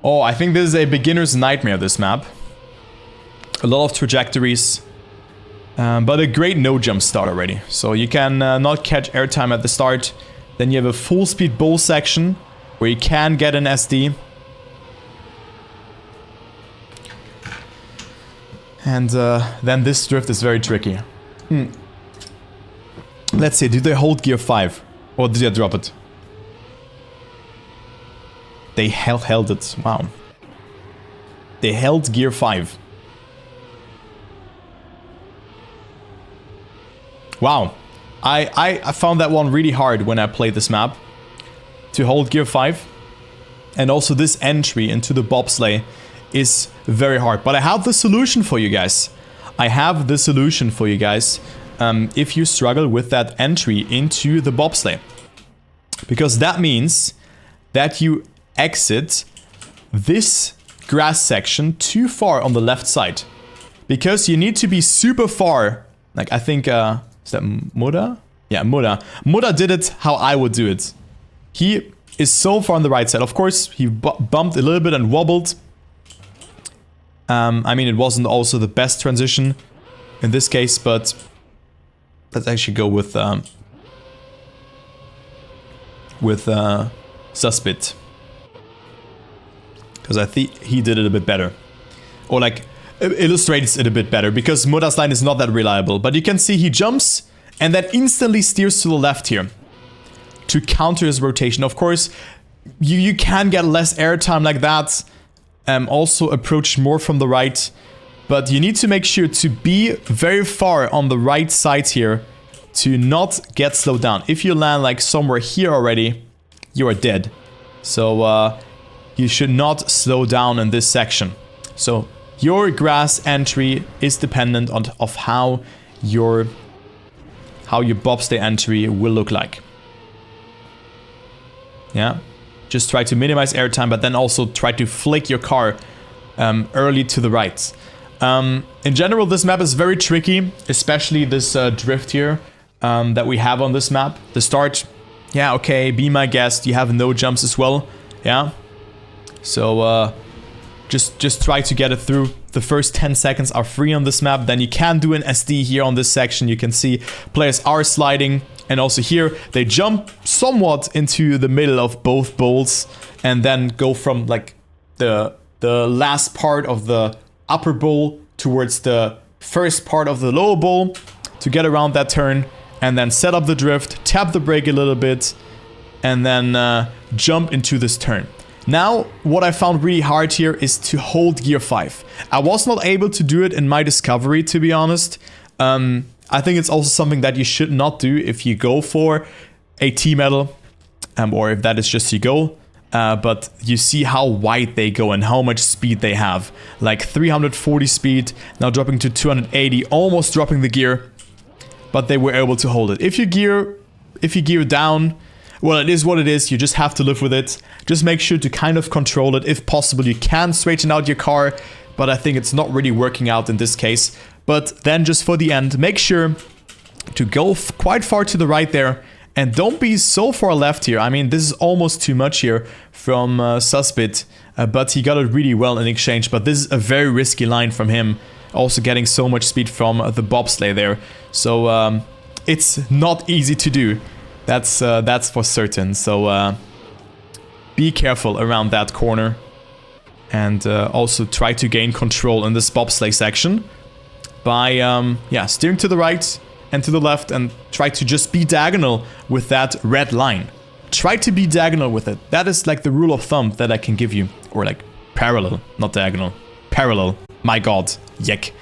Oh, I think this is a beginner's nightmare, this map. A lot of trajectories. But a great no-jump start already. So you can not catch airtime at the start. Then you have a full-speed bowl section where you can get an SD. And then this drift is very tricky. Let's see, did they hold gear 5? Or did they drop it? They held it. Wow. They held gear 5. Wow. I found that one really hard when I played this map. To hold gear 5. And also this entry into the bobsleigh is very hard. But I have the solution for you guys. I have the solution for you guys. If you struggle with that entry into the bobsleigh. Because that means that you exit this grass section too far on the left side. Because you need to be super far. Like, I think, is that Muda? Yeah, Muda. Muda did it how I would do it. He is so far on the right side. Of course, he bumped a little bit and wobbled. I mean, it wasn't also the best transition in this case, but let's actually go with Suspit. Because I think he did it a bit better. Or like, illustrates it a bit better. Because Muda's line is not that reliable. But you can see he jumps and then instantly steers to the left here. To counter his rotation. Of course, you can get less airtime like that. Also approach more from the right. But you need to make sure to be very far on the right side here. To not get slowed down. If you land like somewhere here already, you are dead. So you should not slow down in this section. So your grass entry is dependent on how your bobsleigh entry will look like. Yeah, just try to minimize airtime, but then also try to flick your car early to the right. In general, this map is very tricky, especially this drift here that we have on this map. The start, yeah, okay, be my guest. You have no jumps as well, yeah. So just try to get it through. The first 10 seconds are free on this map. Then you can do an SD here on this section. You can see players are sliding. And also here, they jump somewhat into the middle of both bowls. And then go from like the last part of the upper bowl towards the first part of the lower bowl. To get around that turn. And then set up the drift, tap the brake a little bit. And then jump into this turn. Now, what I found really hard here is to hold gear 5. I was not able to do it in my discovery, to be honest. I think it's also something that you should not do if you go for a T-medal. Or if that is just your goal. But you see how wide they go and how much speed they have. Like 340 speed, now dropping to 280, almost dropping the gear. But they were able to hold it. If you gear down... Well, it is what it is. You just have to live with it. Just make sure to kind of control it. If possible, you can straighten out your car. But I think it's not really working out in this case. But then just for the end, make sure to go quite far to the right there. And don't be so far left here. I mean, this is almost too much here from Suspit. But he got it really well in exchange. But this is a very risky line from him. Also getting so much speed from the bobsleigh there. So it's not easy to do. That's for certain. So be careful around that corner. And also try to gain control in this bobsleigh section. By steering to the right and to the left. And try to just be diagonal with that red line. Try to be diagonal with it. That is like the rule of thumb that I can give you. Or like parallel, not diagonal. Parallel. My god. Yek.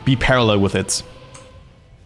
Be parallel with it.